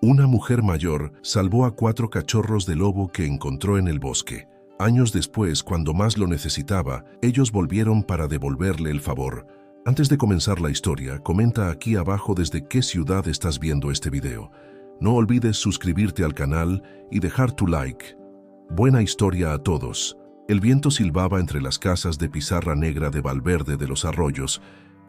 Una mujer mayor salvó a 4 cachorros de lobo que encontró en el bosque. Años después, cuando más lo necesitaba, ellos volvieron para devolverle el favor. Antes de comenzar la historia, comenta aquí abajo desde qué ciudad estás viendo este video. No olvides suscribirte al canal y dejar tu like. Buena historia a todos. El viento silbaba entre las casas de pizarra negra de Valverde de los Arroyos,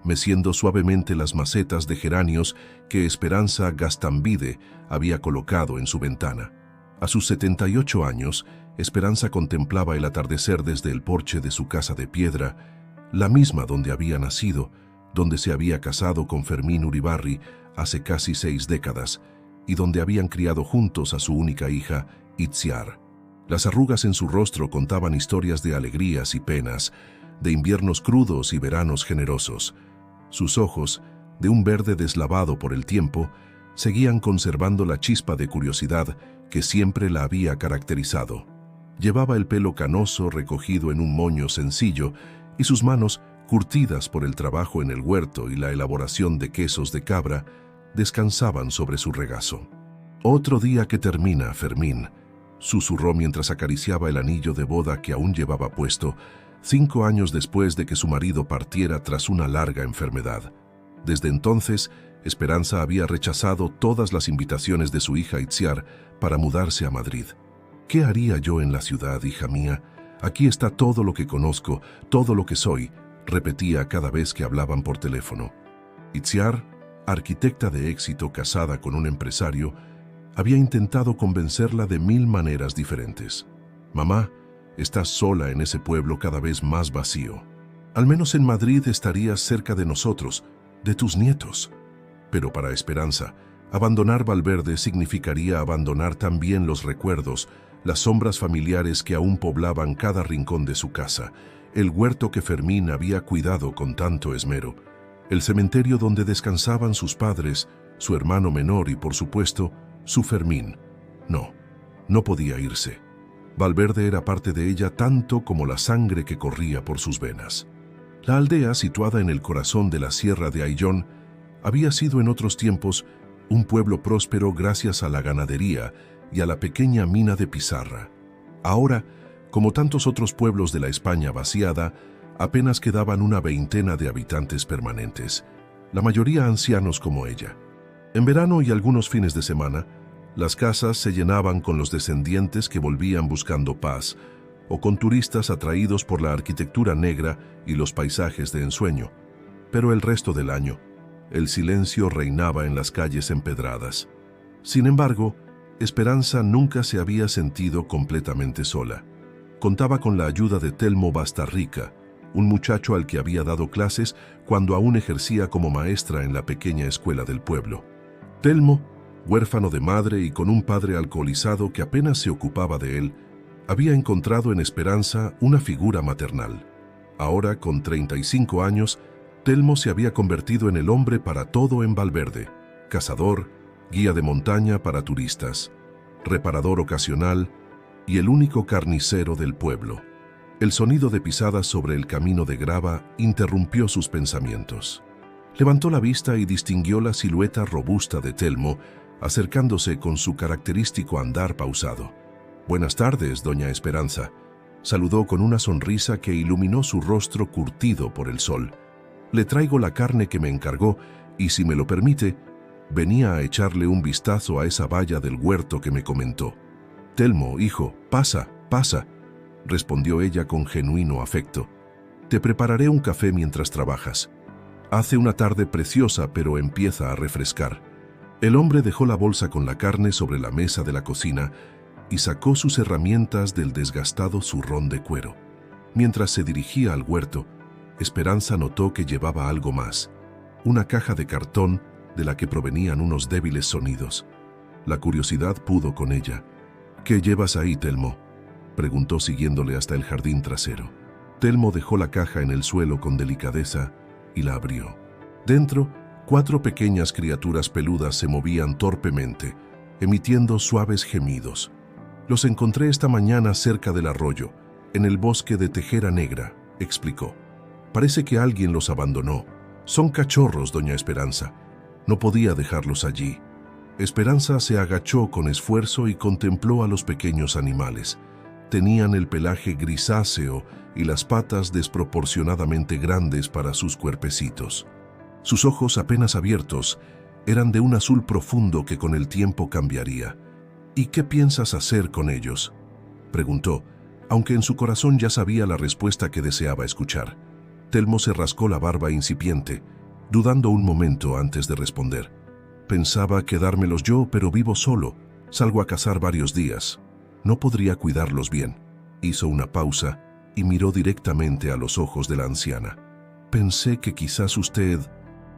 meciendo suavemente las macetas de geranios que Esperanza Gastambide había colocado en su ventana. A sus 78 años, Esperanza contemplaba el atardecer desde el porche de su casa de piedra, la misma donde había nacido, donde se había casado con Fermín Uribarri hace casi 6 décadas, y donde habían criado juntos a su única hija, Itziar. Las arrugas en su rostro contaban historias de alegrías y penas, de inviernos crudos y veranos generosos. Sus ojos, de un verde deslavado por el tiempo, seguían conservando la chispa de curiosidad que siempre la había caracterizado. Llevaba el pelo canoso recogido en un moño sencillo y sus manos, curtidas por el trabajo en el huerto y la elaboración de quesos de cabra, descansaban sobre su regazo. «Otro día que termina, Fermín», susurró mientras acariciaba el anillo de boda que aún llevaba puesto, 5 años después de que su marido partiera tras una larga enfermedad. Desde entonces, Esperanza había rechazado todas las invitaciones de su hija Itziar para mudarse a Madrid. «¿Qué haría yo en la ciudad, hija mía? Aquí está todo lo que conozco, todo lo que soy», repetía cada vez que hablaban por teléfono. Itziar, arquitecta de éxito casada con un empresario, había intentado convencerla de 1000 maneras diferentes. «Mamá, estás sola en ese pueblo cada vez más vacío. Al menos en Madrid estarías cerca de nosotros, de tus nietos». Pero para Esperanza, abandonar Valverde significaría abandonar también los recuerdos, las sombras familiares que aún poblaban cada rincón de su casa, el huerto que Fermín había cuidado con tanto esmero, el cementerio donde descansaban sus padres, su hermano menor y, por supuesto, su Fermín. No podía irse. Valverde era parte de ella tanto como la sangre que corría por sus venas. La aldea, situada en el corazón de la Sierra de Ayllón, había sido en otros tiempos un pueblo próspero gracias a la ganadería y a la pequeña mina de pizarra. Ahora, como tantos otros pueblos de la España vaciada, apenas quedaban una veintena de habitantes permanentes, la mayoría ancianos como ella. En verano y algunos fines de semana, las casas se llenaban con los descendientes que volvían buscando paz, o con turistas atraídos por la arquitectura negra y los paisajes de ensueño. Pero el resto del año, el silencio reinaba en las calles empedradas. Sin embargo, Esperanza nunca se había sentido completamente sola. Contaba con la ayuda de Telmo Bastarrica, un muchacho al que había dado clases cuando aún ejercía como maestra en la pequeña escuela del pueblo. Telmo, huérfano de madre y con un padre alcoholizado que apenas se ocupaba de él, había encontrado en Esperanza una figura maternal. Ahora, con 35 años, Telmo se había convertido en el hombre para todo en Valverde: cazador, guía de montaña para turistas, reparador ocasional y el único carnicero del pueblo. El sonido de pisadas sobre el camino de grava interrumpió sus pensamientos. Levantó la vista y distinguió la silueta robusta de Telmo, acercándose con su característico andar pausado. «Buenas tardes, doña Esperanza», saludó con una sonrisa que iluminó su rostro curtido por el sol. «Le traigo la carne que me encargó y, si me lo permite, venía a echarle un vistazo a esa valla del huerto que me comentó». «Telmo, hijo, pasa, respondió ella con genuino afecto. «Te prepararé un café mientras trabajas. Hace una tarde preciosa, pero empieza a refrescar». El hombre dejó la bolsa con la carne sobre la mesa de la cocina y sacó sus herramientas del desgastado zurrón de cuero. Mientras se dirigía al huerto, Esperanza notó que llevaba algo más: una caja de cartón de la que provenían unos débiles sonidos. La curiosidad pudo con ella. «¿Qué llevas ahí, Telmo?», preguntó siguiéndole hasta el jardín trasero. Telmo dejó la caja en el suelo con delicadeza y la abrió. Dentro, 4 pequeñas criaturas peludas se movían torpemente, emitiendo suaves gemidos. «Los encontré esta mañana cerca del arroyo, en el bosque de Tejera Negra», explicó. «Parece que alguien los abandonó. Son cachorros, doña Esperanza. No podía dejarlos allí». Esperanza se agachó con esfuerzo y contempló a los pequeños animales. Tenían el pelaje grisáceo y las patas desproporcionadamente grandes para sus cuerpecitos. Sus ojos apenas abiertos eran de un azul profundo que con el tiempo cambiaría. «¿Y qué piensas hacer con ellos?», preguntó, aunque en su corazón ya sabía la respuesta que deseaba escuchar. Telmo se rascó la barba incipiente, dudando un momento antes de responder. «Pensaba quedármelos yo, pero vivo solo. Salgo a cazar varios días. No podría cuidarlos bien». Hizo una pausa y miró directamente a los ojos de la anciana. «Pensé que quizás usted...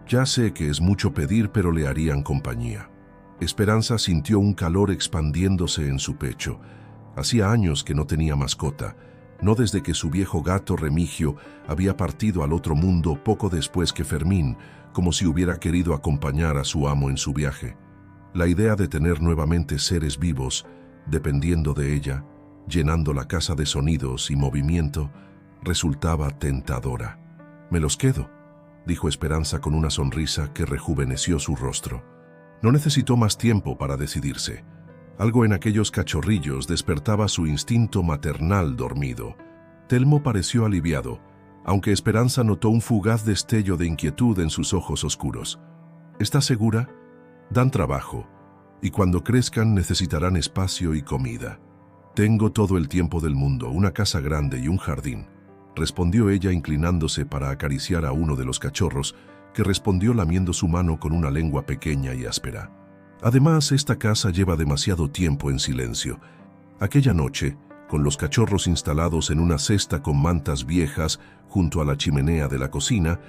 Ya sé que es mucho pedir, pero le harían compañía». Esperanza sintió un calor expandiéndose en su pecho. Hacía años que no tenía mascota, no desde que su viejo gato Remigio había partido al otro mundo poco después que Fermín, como si hubiera querido acompañar a su amo en su viaje. La idea de tener nuevamente seres vivos, dependiendo de ella, llenando la casa de sonidos y movimiento, resultaba tentadora. «Me los quedo», dijo Esperanza con una sonrisa que rejuveneció su rostro. No necesitó más tiempo para decidirse. Algo en aquellos cachorrillos despertaba su instinto maternal dormido. Telmo pareció aliviado, aunque Esperanza notó un fugaz destello de inquietud en sus ojos oscuros. «¿Estás segura? Dan trabajo, y cuando crezcan necesitarán espacio y comida». «Tengo todo el tiempo del mundo, una casa grande y un jardín», respondió ella inclinándose para acariciar a uno de los cachorros, que respondió lamiendo su mano con una lengua pequeña y áspera. «Además, esta casa lleva demasiado tiempo en silencio». Aquella noche, con los cachorros instalados en una cesta con mantas viejas junto a la chimenea de la cocina,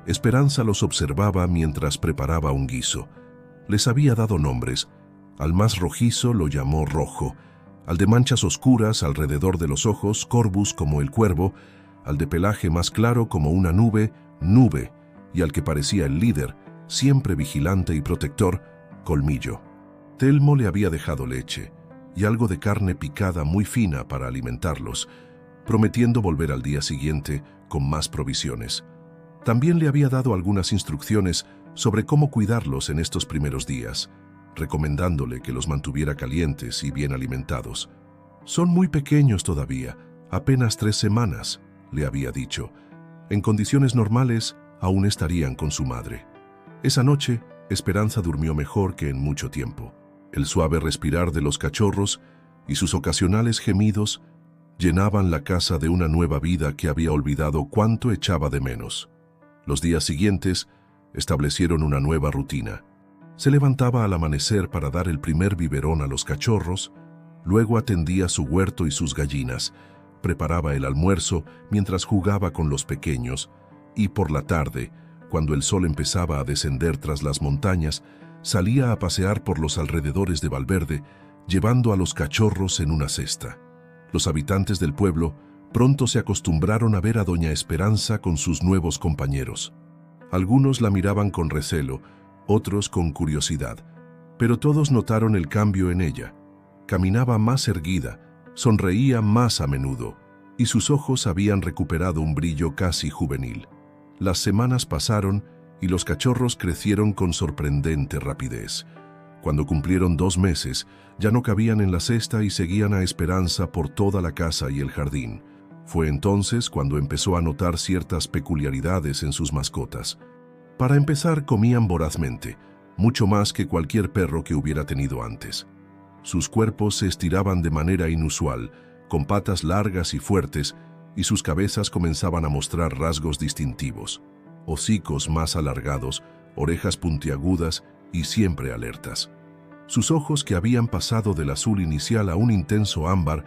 Esperanza los observaba mientras preparaba un guiso. Les había dado nombres. Al más rojizo lo llamó Rojo, al de manchas oscuras alrededor de los ojos, Corvus como el cuervo, al de pelaje más claro como una nube, Nube, y al que parecía el líder, siempre vigilante y protector, Colmillo. Telmo le había dejado leche y algo de carne picada muy fina para alimentarlos, prometiendo volver al día siguiente con más provisiones. También le había dado algunas instrucciones sobre cómo cuidarlos en estos primeros días, recomendándole que los mantuviera calientes y bien alimentados. «Son muy pequeños todavía, apenas 3 semanas», le había dicho. En condiciones normales, aún estarían con su madre. Esa noche, Esperanza durmió mejor que en mucho tiempo. El suave respirar de los cachorros y sus ocasionales gemidos llenaban la casa de una nueva vida que había olvidado cuánto echaba de menos. Los días siguientes establecieron una nueva rutina. Se levantaba al amanecer para dar el primer biberón a los cachorros, luego atendía su huerto y sus gallinas, preparaba el almuerzo mientras jugaba con los pequeños, y por la tarde, cuando el sol empezaba a descender tras las montañas, salía a pasear por los alrededores de Valverde, llevando a los cachorros en una cesta. Los habitantes del pueblo pronto se acostumbraron a ver a doña Esperanza con sus nuevos compañeros. Algunos la miraban con recelo, otros con curiosidad, pero todos notaron el cambio en ella. Caminaba más erguida, sonreía más a menudo, y sus ojos habían recuperado un brillo casi juvenil. Las semanas pasaron y los cachorros crecieron con sorprendente rapidez. Cuando cumplieron 2 meses, ya no cabían en la cesta y seguían a Esperanza por toda la casa y el jardín. Fue entonces cuando empezó a notar ciertas peculiaridades en sus mascotas. Para empezar, comían vorazmente, mucho más que cualquier perro que hubiera tenido antes. Sus cuerpos se estiraban de manera inusual, con patas largas y fuertes, y sus cabezas comenzaban a mostrar rasgos distintivos. Hocicos más alargados, orejas puntiagudas y siempre alertas. Sus ojos, que habían pasado del azul inicial a un intenso ámbar,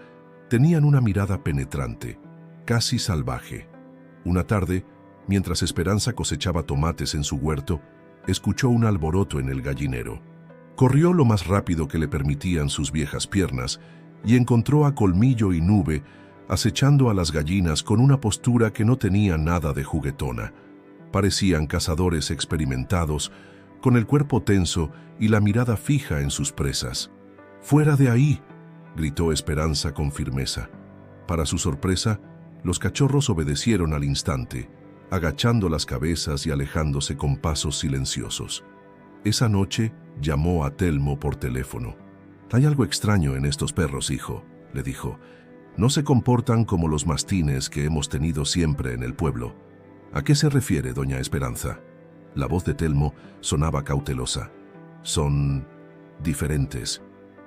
tenían una mirada penetrante, casi salvaje. Una tarde, mientras Esperanza cosechaba tomates en su huerto, escuchó un alboroto en el gallinero. Corrió lo más rápido que le permitían sus viejas piernas y encontró a Colmillo y Nube acechando a las gallinas con una postura que no tenía nada de juguetona. Parecían cazadores experimentados, con el cuerpo tenso y la mirada fija en sus presas. «¡Fuera de ahí!», gritó Esperanza con firmeza. Para su sorpresa, los cachorros obedecieron al instante, agachando las cabezas y alejándose con pasos silenciosos. Esa noche llamó a Telmo por teléfono. «Hay algo extraño en estos perros, hijo», le dijo. «No se comportan como los mastines que hemos tenido siempre en el pueblo». «¿A qué se refiere, doña Esperanza?». La voz de Telmo sonaba cautelosa. «Son diferentes.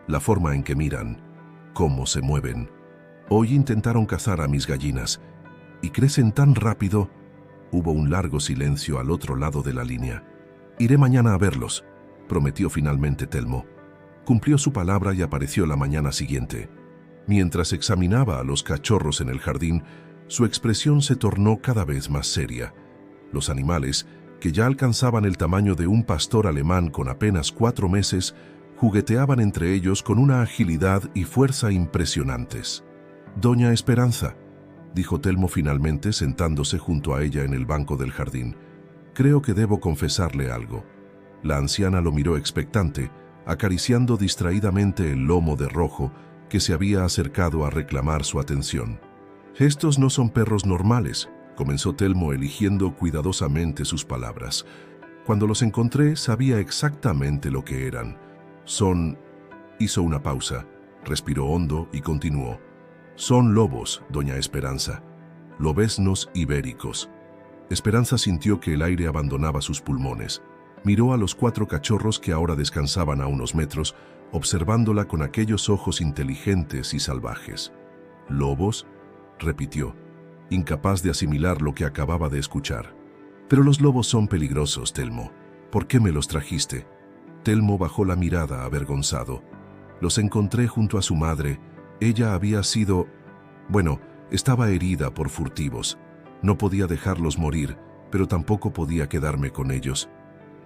La forma en que miran, cómo se mueven. Hoy intentaron cazar a mis gallinas y crecen tan rápido». Hubo un largo silencio al otro lado de la línea. «Iré mañana a verlos», prometió finalmente Telmo. Cumplió su palabra y apareció la mañana siguiente. Mientras examinaba a los cachorros en el jardín, su expresión se tornó cada vez más seria. Los animales, que ya alcanzaban el tamaño de un pastor alemán con apenas 4 meses, jugueteaban entre ellos con una agilidad y fuerza impresionantes. «Doña Esperanza», dijo Telmo finalmente sentándose junto a ella en el banco del jardín, «creo que debo confesarle algo». La anciana lo miró expectante, acariciando distraídamente el lomo de rojo que se había acercado a reclamar su atención. «Estos no son perros normales», comenzó Telmo eligiendo cuidadosamente sus palabras. «Cuando los encontré sabía exactamente lo que eran. Son...». Hizo una pausa, respiró hondo y continuó. «Son lobos, doña Esperanza. Lobeznos ibéricos». Esperanza sintió que el aire abandonaba sus pulmones. Miró a los 4 cachorros que ahora descansaban a unos metros, observándola con aquellos ojos inteligentes y salvajes. «¿Lobos?», repitió, incapaz de asimilar lo que acababa de escuchar. «Pero los lobos son peligrosos, Telmo. ¿Por qué me los trajiste?». Telmo bajó la mirada avergonzado. «Los encontré junto a su madre. Ella había sido... bueno, estaba herida por furtivos. No podía dejarlos morir, pero tampoco podía quedarme con ellos.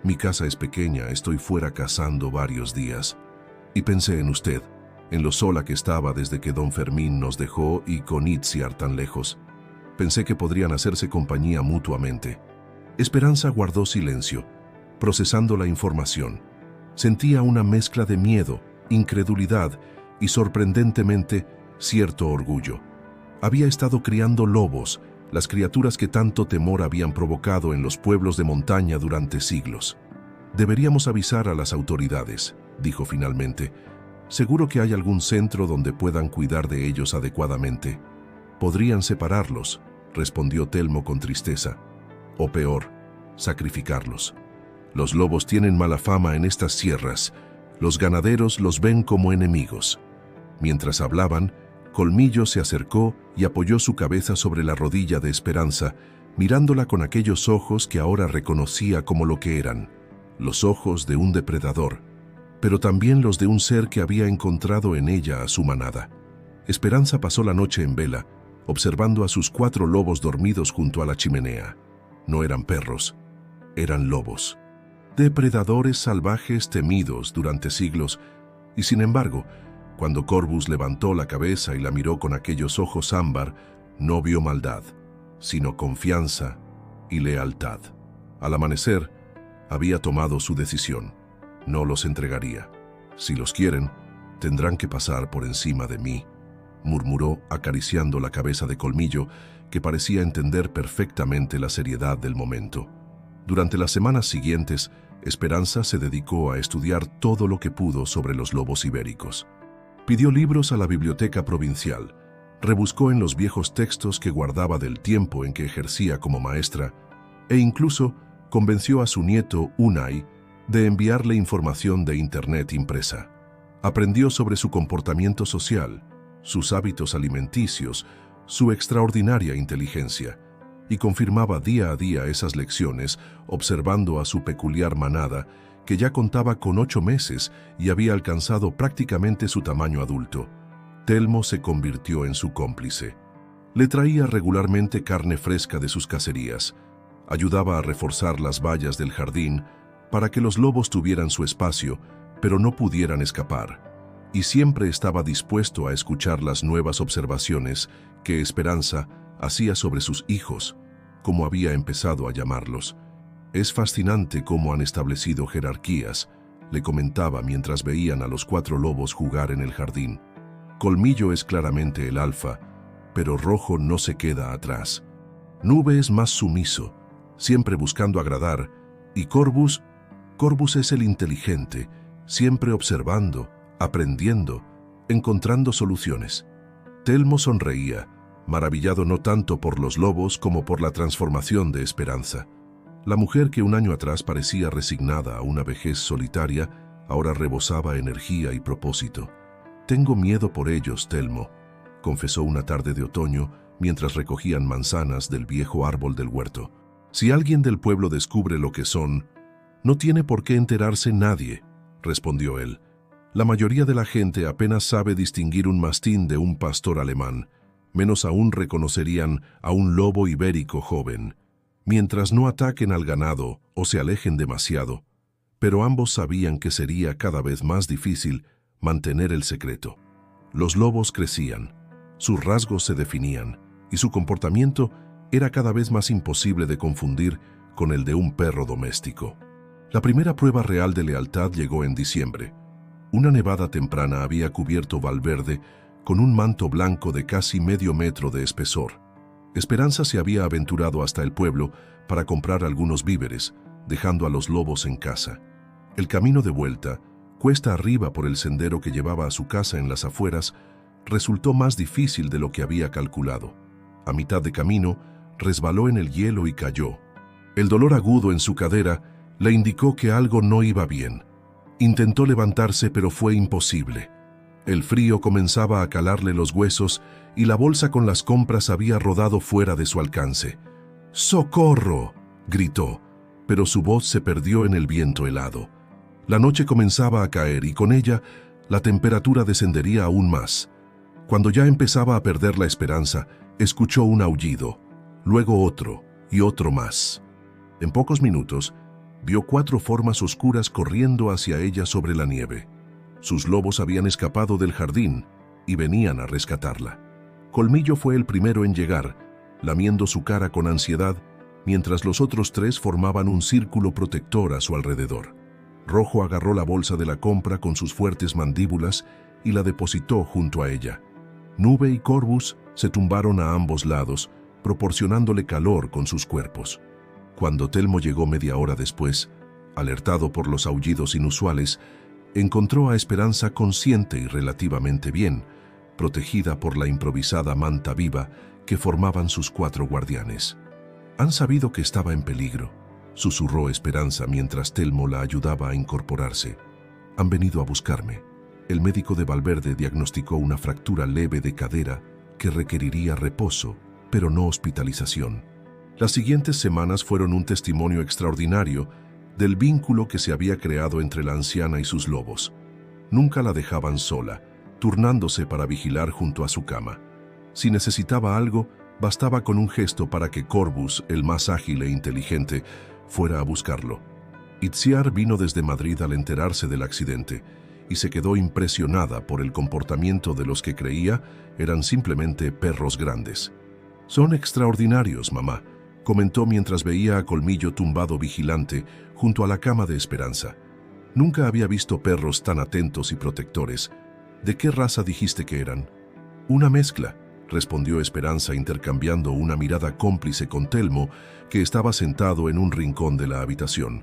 Mi casa es pequeña, estoy fuera cazando varios días. Y pensé en usted, en lo sola que estaba desde que don Fermín nos dejó y con Itziar tan lejos. Pensé que podrían hacerse compañía mutuamente». Esperanza guardó silencio, procesando la información. Sentía una mezcla de miedo, incredulidad y, sorprendentemente, cierto orgullo. Había estado criando lobos, las criaturas que tanto temor habían provocado en los pueblos de montaña durante siglos. «Deberíamos avisar a las autoridades», dijo finalmente. «Seguro que hay algún centro donde puedan cuidar de ellos adecuadamente». «Podrían separarlos», respondió Telmo con tristeza. «O peor, sacrificarlos. Los lobos tienen mala fama en estas sierras. Los ganaderos los ven como enemigos». Mientras hablaban, Colmillo se acercó y apoyó su cabeza sobre la rodilla de Esperanza, mirándola con aquellos ojos que ahora reconocía como lo que eran, los ojos de un depredador, pero también los de un ser que había encontrado en ella a su manada. Esperanza pasó la noche en vela, observando a sus 4 lobos dormidos junto a la chimenea. No eran perros, eran lobos. Depredadores salvajes temidos durante siglos, y sin embargo, cuando Corvus levantó la cabeza y la miró con aquellos ojos ámbar, no vio maldad, sino confianza y lealtad. Al amanecer, había tomado su decisión. No los entregaría. «Si los quieren, tendrán que pasar por encima de mí», murmuró acariciando la cabeza de Colmillo, que parecía entender perfectamente la seriedad del momento. Durante las semanas siguientes, Esperanza se dedicó a estudiar todo lo que pudo sobre los lobos ibéricos. Pidió libros a la biblioteca provincial, rebuscó en los viejos textos que guardaba del tiempo en que ejercía como maestra e incluso convenció a su nieto, Unai, de enviarle información de Internet impresa. Aprendió sobre su comportamiento social, sus hábitos alimenticios, su extraordinaria inteligencia, y confirmaba día a día esas lecciones observando a su peculiar manada, que ya contaba con 8 meses y había alcanzado prácticamente su tamaño adulto. Telmo se convirtió en su cómplice. Le traía regularmente carne fresca de sus cacerías, ayudaba a reforzar las vallas del jardín para que los lobos tuvieran su espacio, pero no pudieran escapar, y siempre estaba dispuesto a escuchar las nuevas observaciones que Esperanza hacía sobre sus hijos, como había empezado a llamarlos. «Es fascinante cómo han establecido jerarquías», le comentaba mientras veían a los 4 lobos jugar en el jardín. «Colmillo es claramente el alfa, pero Rojo no se queda atrás. Nube es más sumiso, siempre buscando agradar, y Corvus Corbus es el inteligente, siempre observando, aprendiendo, encontrando soluciones. Telmo sonreía, maravillado no tanto por los lobos como por la transformación de Esperanza. La mujer que un año atrás parecía resignada a una vejez solitaria, ahora rebosaba energía y propósito. «Tengo miedo por ellos, Telmo», confesó una tarde de otoño mientras recogían manzanas del viejo árbol del huerto. «Si alguien del pueblo descubre lo que son, no tiene por qué enterarse nadie», respondió él. «La mayoría de la gente apenas sabe distinguir un mastín de un pastor alemán, menos aún reconocerían a un lobo ibérico joven, mientras no ataquen al ganado o se alejen demasiado». Pero ambos sabían que sería cada vez más difícil mantener el secreto. Los lobos crecían, sus rasgos se definían y su comportamiento era cada vez más imposible de confundir con el de un perro doméstico. La primera prueba real de lealtad llegó en diciembre. Una nevada temprana había cubierto Valverde con un manto blanco de casi medio metro de espesor. Esperanza se había aventurado hasta el pueblo para comprar algunos víveres, dejando a los lobos en casa. El camino de vuelta, cuesta arriba por el sendero que llevaba a su casa en las afueras, resultó más difícil de lo que había calculado. A mitad de camino, resbaló en el hielo y cayó. El dolor agudo en su cadera le indicó que algo no iba bien. Intentó levantarse, pero fue imposible. El frío comenzaba a calarle los huesos y la bolsa con las compras había rodado fuera de su alcance. «¡Socorro!», gritó, pero su voz se perdió en el viento helado. La noche comenzaba a caer y con ella la temperatura descendería aún más. Cuando ya empezaba a perder la esperanza, escuchó un aullido, luego otro y otro más. En pocos minutos, vio 4 formas oscuras corriendo hacia ella sobre la nieve. Sus lobos habían escapado del jardín y venían a rescatarla. Colmillo fue el primero en llegar, lamiendo su cara con ansiedad, mientras los otros 3 formaban un círculo protector a su alrededor. Rojo agarró la bolsa de la compra con sus fuertes mandíbulas y la depositó junto a ella. Nube y Corbus se tumbaron a ambos lados, proporcionándole calor con sus cuerpos. Cuando Telmo llegó media hora después, alertado por los aullidos inusuales, encontró a Esperanza consciente y relativamente bien, protegida por la improvisada manta viva que formaban sus 4 guardianes. «Han sabido que estaba en peligro», susurró Esperanza mientras Telmo la ayudaba a incorporarse. «Han venido a buscarme. El médico de Valverde diagnosticó una fractura leve de cadera que requeriría reposo, pero no hospitalización». Las siguientes semanas fueron un testimonio extraordinario del vínculo que se había creado entre la anciana y sus lobos. Nunca la dejaban sola, turnándose para vigilar junto a su cama. Si necesitaba algo, bastaba con un gesto para que Corbus, el más ágil e inteligente, fuera a buscarlo. Itziar vino desde Madrid al enterarse del accidente y se quedó impresionada por el comportamiento de los que creía eran simplemente perros grandes. «Son extraordinarios, mamá», comentó mientras veía a Colmillo tumbado vigilante junto a la cama de Esperanza. «Nunca había visto perros tan atentos y protectores. ¿De qué raza dijiste que eran?» «Una mezcla», respondió Esperanza intercambiando una mirada cómplice con Telmo, que estaba sentado en un rincón de la habitación.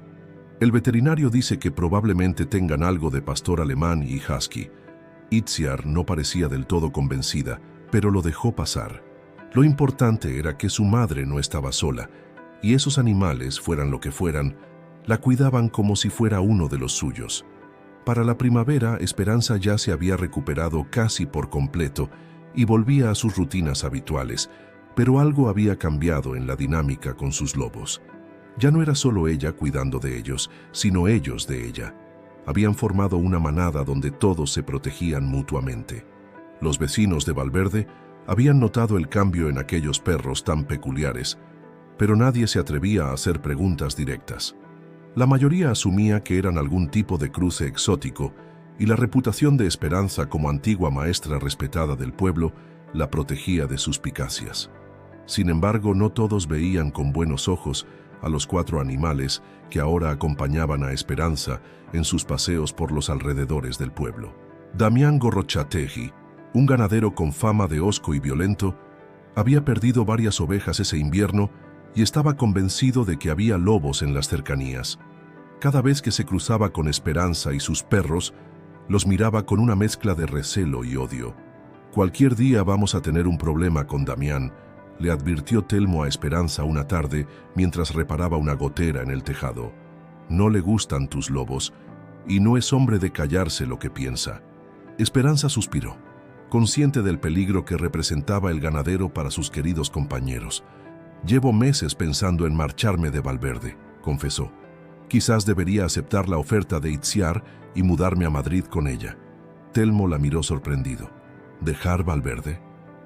«El veterinario dice que probablemente tengan algo de pastor alemán y husky». Itziar no parecía del todo convencida, pero lo dejó pasar. Lo importante era que su madre no estaba sola, y esos animales, fueran lo que fueran, la cuidaban como si fuera uno de los suyos. Para la primavera, Esperanza ya se había recuperado casi por completo y volvía a sus rutinas habituales, pero algo había cambiado en la dinámica con sus lobos. Ya no era solo ella cuidando de ellos, sino ellos de ella. Habían formado una manada donde todos se protegían mutuamente. Los vecinos de Valverde habían notado el cambio en aquellos perros tan peculiares, pero nadie se atrevía a hacer preguntas directas. La mayoría asumía que eran algún tipo de cruce exótico, y la reputación de Esperanza como antigua maestra respetada del pueblo la protegía de suspicacias. Sin embargo, no todos veían con buenos ojos a los 4 animales que ahora acompañaban a Esperanza en sus paseos por los alrededores del pueblo. Damián Gorrochategui, un ganadero con fama de hosco y violento, había perdido varias ovejas ese invierno y estaba convencido de que había lobos en las cercanías. Cada vez que se cruzaba con Esperanza y sus perros, los miraba con una mezcla de recelo y odio. «Cualquier día vamos a tener un problema con Damián», le advirtió Telmo a Esperanza una tarde mientras reparaba una gotera en el tejado. «No le gustan tus lobos, y no es hombre de callarse lo que piensa». Esperanza suspiró, consciente del peligro que representaba el ganadero para sus queridos compañeros. «Llevo meses pensando en marcharme de Valverde», confesó. «Quizás debería aceptar la oferta de Itziar y mudarme a Madrid con ella». Telmo la miró sorprendido. «¿Dejar Valverde?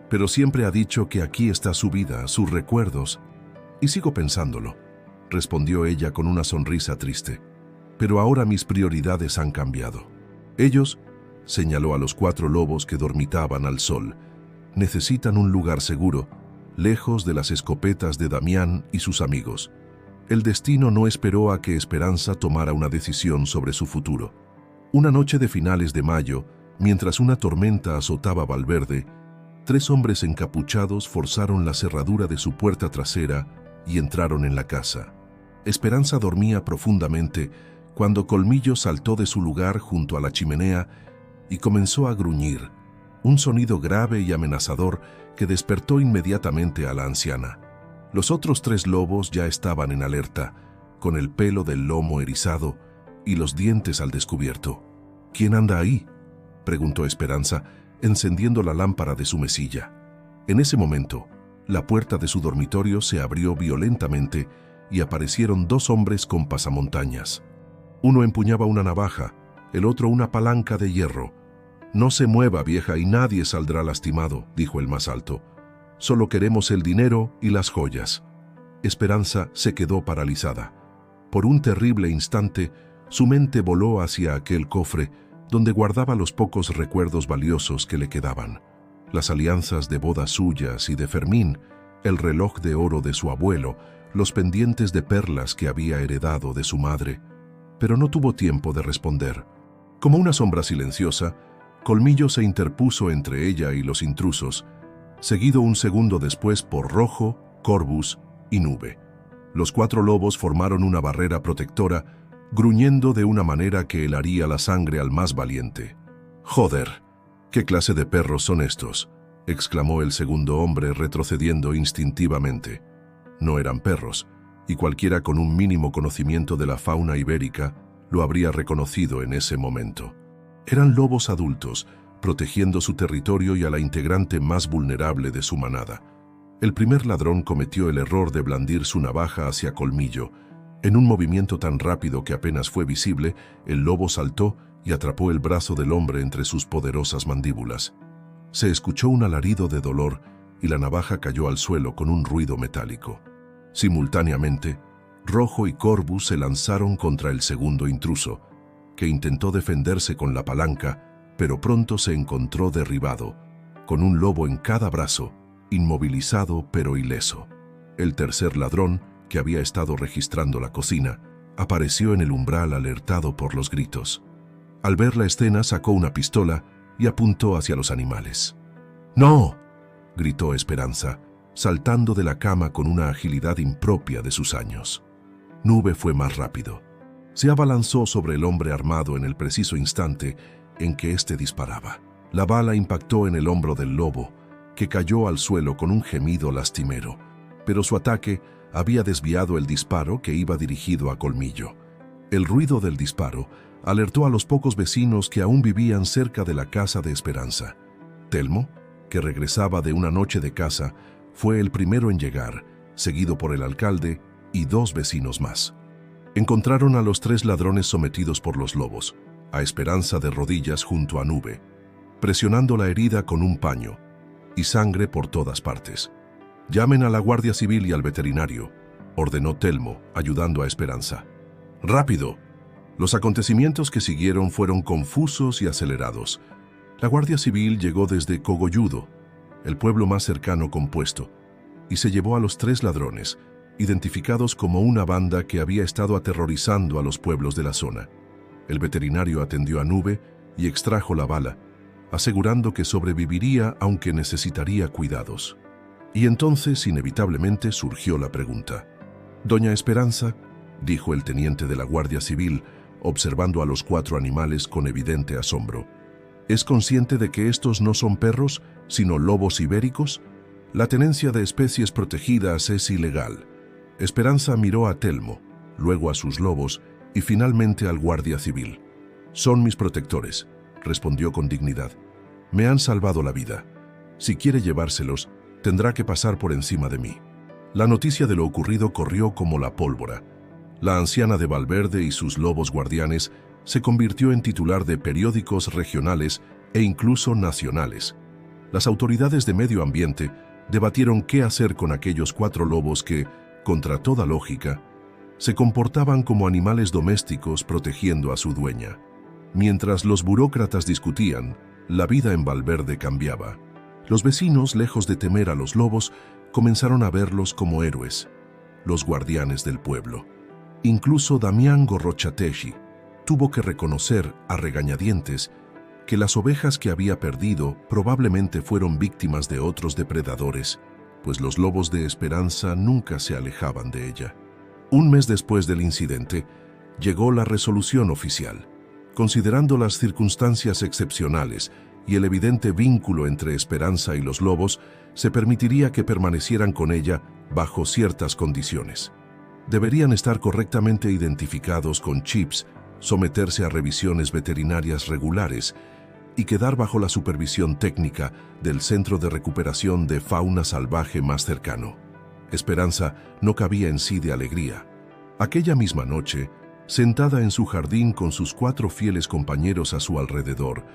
Pero siempre ha dicho que aquí está su vida, sus recuerdos». «Y sigo pensándolo», respondió ella con una sonrisa triste. «Pero ahora mis prioridades han cambiado. Ellos», señaló a los 4 lobos que dormitaban al sol, «necesitan un lugar seguro, lejos de las escopetas de Damián y sus amigos». El destino no esperó a que Esperanza tomara una decisión sobre su futuro. Una noche de finales de mayo, mientras una tormenta azotaba Valverde, 3 hombres encapuchados forzaron la cerradura de su puerta trasera y entraron en la casa. Esperanza dormía profundamente cuando Colmillo saltó de su lugar junto a la chimenea y comenzó a gruñir, un sonido grave y amenazador que despertó inmediatamente a la anciana. Los otros 3 lobos ya estaban en alerta, con el pelo del lomo erizado y los dientes al descubierto. «¿Quién anda ahí?», preguntó Esperanza, encendiendo la lámpara de su mesilla. En ese momento, la puerta de su dormitorio se abrió violentamente y aparecieron 2 hombres con pasamontañas. Uno empuñaba una navaja, el otro una palanca de hierro. «No se mueva, vieja, y nadie saldrá lastimado», dijo el más alto. «Solo queremos el dinero y las joyas». Esperanza se quedó paralizada. Por un terrible instante, su mente voló hacia aquel cofre donde guardaba los pocos recuerdos valiosos que le quedaban. Las alianzas de boda suyas y de Fermín, el reloj de oro de su abuelo, los pendientes de perlas que había heredado de su madre. Pero no tuvo tiempo de responder. Como una sombra silenciosa, Colmillo se interpuso entre ella y los intrusos, seguido un segundo después por Rojo, Corbus y Nube. Los 4 lobos formaron una barrera protectora, gruñendo de una manera que helaría la sangre al más valiente. «Joder, ¿qué clase de perros son estos?», exclamó el segundo hombre retrocediendo instintivamente. No eran perros, y cualquiera con un mínimo conocimiento de la fauna ibérica lo habría reconocido en ese momento. Eran lobos adultos, protegiendo su territorio y a la integrante más vulnerable de su manada. El primer ladrón cometió el error de blandir su navaja hacia Colmillo. En un movimiento tan rápido que apenas fue visible, el lobo saltó y atrapó el brazo del hombre entre sus poderosas mandíbulas. Se escuchó un alarido de dolor y la navaja cayó al suelo con un ruido metálico. Simultáneamente, Rojo y Corbus se lanzaron contra el segundo intruso, que intentó defenderse con la palanca, pero pronto se encontró derribado, con un lobo en cada brazo, inmovilizado pero ileso. El tercer ladrón, que había estado registrando la cocina, apareció en el umbral alertado por los gritos. Al ver la escena sacó una pistola y apuntó hacia los animales. «¡No!», gritó Esperanza, saltando de la cama con una agilidad impropia de sus años. Nube fue más rápido. Se abalanzó sobre el hombre armado en el preciso instante en que éste disparaba. La bala impactó en el hombro del lobo, que cayó al suelo con un gemido lastimero, pero su ataque había desviado el disparo que iba dirigido a Colmillo. El ruido del disparo alertó a los pocos vecinos que aún vivían cerca de la casa de Esperanza. Telmo, que regresaba de una noche de caza, fue el primero en llegar, seguido por el alcalde y 2 vecinos más. Encontraron a los 3 ladrones sometidos por los lobos, a Esperanza de rodillas junto a Nube, presionando la herida con un paño, y sangre por todas partes. «Llamen a la Guardia Civil y al veterinario», ordenó Telmo, ayudando a Esperanza. «¡Rápido!». Los acontecimientos que siguieron fueron confusos y acelerados. La Guardia Civil llegó desde Cogolludo, el pueblo más cercano compuesto, y se llevó a los 3 ladrones, identificados como una banda que había estado aterrorizando a los pueblos de la zona. El veterinario atendió a Nube y extrajo la bala, asegurando que sobreviviría aunque necesitaría cuidados. Y entonces, inevitablemente, surgió la pregunta: «Doña Esperanza, dijo el teniente de la Guardia Civil, observando a los 4 animales con evidente asombro. ¿Es consciente de que estos no son perros, sino lobos ibéricos? La tenencia de especies protegidas es ilegal. Esperanza miró a Telmo, luego a sus lobos y finalmente al guardia civil. Son mis protectores, respondió con dignidad. Me han salvado la vida. Si quiere llevárselos, tendrá que pasar por encima de mí. La noticia de lo ocurrido corrió como la pólvora. La anciana de Valverde y sus lobos guardianes se convirtió en titular de periódicos regionales e incluso nacionales. Las autoridades de medio ambiente debatieron qué hacer con aquellos 4 lobos que, contra toda lógica, se comportaban como animales domésticos protegiendo a su dueña. Mientras los burócratas discutían, la vida en Valverde cambiaba. Los vecinos, lejos de temer a los lobos, comenzaron a verlos como héroes, los guardianes del pueblo. Incluso Damián Gorrochategui tuvo que reconocer a regañadientes que las ovejas que había perdido probablemente fueron víctimas de otros depredadores, pues los lobos de Esperanza nunca se alejaban de ella. Un mes después del incidente, llegó la resolución oficial. Considerando las circunstancias excepcionales y el evidente vínculo entre Esperanza y los lobos, se permitiría que permanecieran con ella bajo ciertas condiciones. Deberían estar correctamente identificados con chips, someterse a revisiones veterinarias regulares y quedar bajo la supervisión técnica del Centro de Recuperación de Fauna Salvaje más cercano. Esperanza no cabía en sí de alegría. Aquella misma noche, sentada en su jardín con sus 4 fieles compañeros a su alrededor,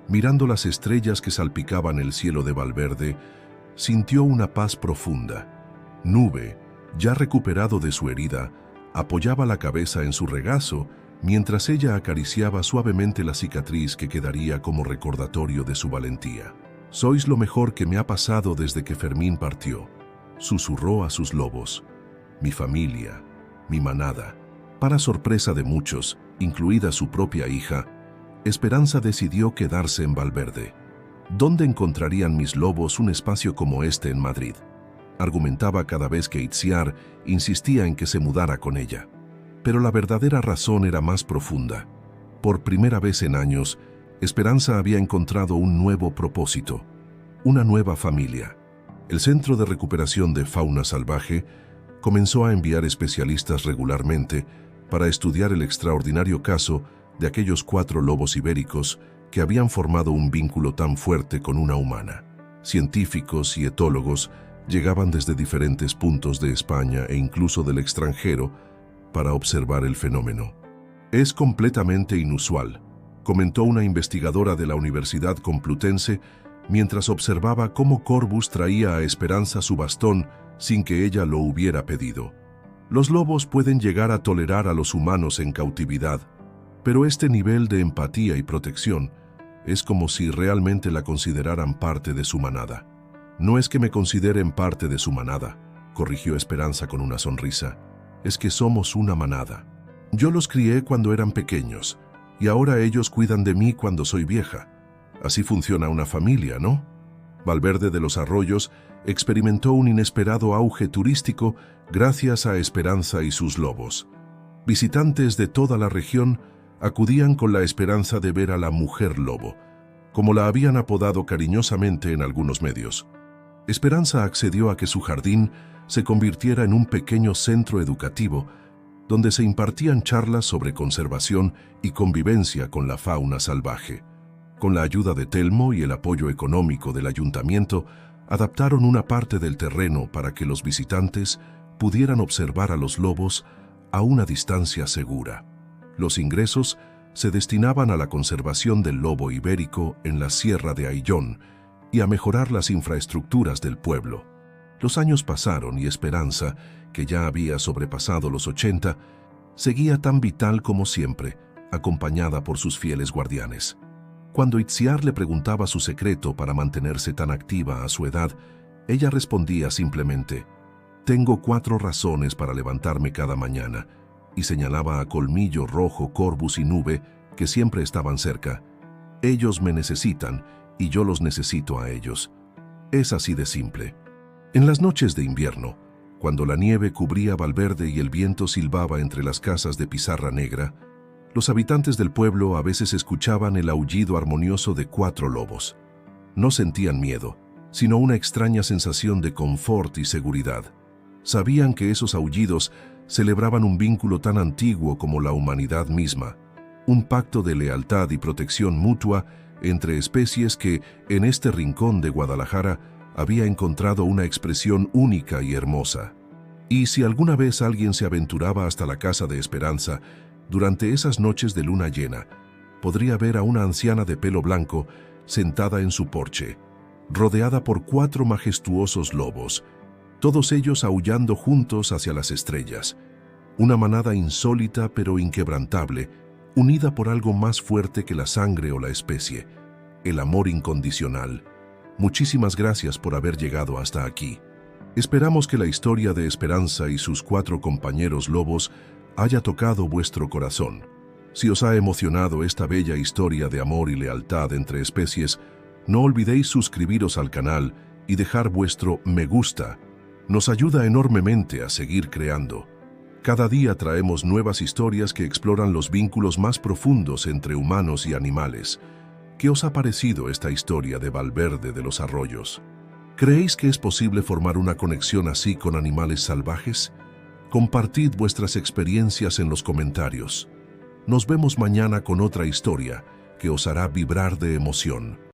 mirando las estrellas que salpicaban el cielo de Valverde, sintió una paz profunda. Nube, ya recuperado de su herida, apoyaba la cabeza en su regazo mientras ella acariciaba suavemente la cicatriz que quedaría como recordatorio de su valentía. «Sois lo mejor que me ha pasado desde que Fermín partió», susurró a sus lobos. «Mi familia, mi manada». Para sorpresa de muchos, incluida su propia hija, Esperanza decidió quedarse en Valverde. ¿Dónde encontrarían mis lobos un espacio como este en Madrid?, argumentaba cada vez que Itziar insistía en que se mudara con ella. Pero la verdadera razón era más profunda. Por primera vez en años, Esperanza había encontrado un nuevo propósito, una nueva familia. El Centro de Recuperación de Fauna Salvaje comenzó a enviar especialistas regularmente para estudiar el extraordinario caso de aquellos 4 lobos ibéricos que habían formado un vínculo tan fuerte con una humana. Científicos y etólogos llegaban desde diferentes puntos de España e incluso del extranjero para observar el fenómeno. «Es completamente inusual», comentó una investigadora de la Universidad Complutense mientras observaba cómo Corbus traía a Esperanza su bastón sin que ella lo hubiera pedido. Los lobos pueden llegar a tolerar a los humanos en cautividad, pero este nivel de empatía y protección es como si realmente la consideraran parte de su manada. «No es que me consideren parte de su manada», corrigió Esperanza con una sonrisa. «Es que somos una manada. Yo los crié cuando eran pequeños y ahora ellos cuidan de mí cuando soy vieja. Así funciona una familia, ¿no?». Valverde de los Arroyos experimentó un inesperado auge turístico gracias a Esperanza y sus lobos. Visitantes de toda la región acudían con la esperanza de ver a la mujer lobo, como la habían apodado cariñosamente en algunos medios. Esperanza accedió a que su jardín se convirtiera en un pequeño centro educativo donde se impartían charlas sobre conservación y convivencia con la fauna salvaje. Con la ayuda de Telmo y el apoyo económico del ayuntamiento, adaptaron una parte del terreno para que los visitantes pudieran observar a los lobos a una distancia segura. Los ingresos se destinaban a la conservación del lobo ibérico en la Sierra de Ayllón y a mejorar las infraestructuras del pueblo. Los años pasaron y Esperanza, que ya había sobrepasado los 80, seguía tan vital como siempre, acompañada por sus fieles guardianes. Cuando Itziar le preguntaba su secreto para mantenerse tan activa a su edad, ella respondía simplemente: «Tengo 4 razones para levantarme cada mañana», y señalaba a Colmillo, Rojo, Corbus y Nube, que siempre estaban cerca. «Ellos me necesitan y yo los necesito a ellos. Es así de simple». En las noches de invierno, cuando la nieve cubría Valverde y el viento silbaba entre las casas de pizarra negra, los habitantes del pueblo a veces escuchaban el aullido armonioso de 4 lobos. No sentían miedo, sino una extraña sensación de confort y seguridad. Sabían que esos aullidos celebraban un vínculo tan antiguo como la humanidad misma, un pacto de lealtad y protección mutua entre especies que, en este rincón de Guadalajara, había encontrado una expresión única y hermosa. Y si alguna vez alguien se aventuraba hasta la casa de Esperanza, durante esas noches de luna llena, podría ver a una anciana de pelo blanco sentada en su porche, rodeada por 4 majestuosos lobos, todos ellos aullando juntos hacia las estrellas. Una manada insólita pero inquebrantable, unida por algo más fuerte que la sangre o la especie, el amor incondicional. Muchísimas gracias por haber llegado hasta aquí. Esperamos que la historia de Esperanza y sus 4 compañeros lobos haya tocado vuestro corazón. Si os ha emocionado esta bella historia de amor y lealtad entre especies, no olvidéis suscribiros al canal y dejar vuestro me gusta. Nos ayuda enormemente a seguir creando. Cada día traemos nuevas historias que exploran los vínculos más profundos entre humanos y animales. ¿Qué os ha parecido esta historia de Valverde de los Arroyos? ¿Creéis que es posible formar una conexión así con animales salvajes? Compartid vuestras experiencias en los comentarios. Nos vemos mañana con otra historia que os hará vibrar de emoción.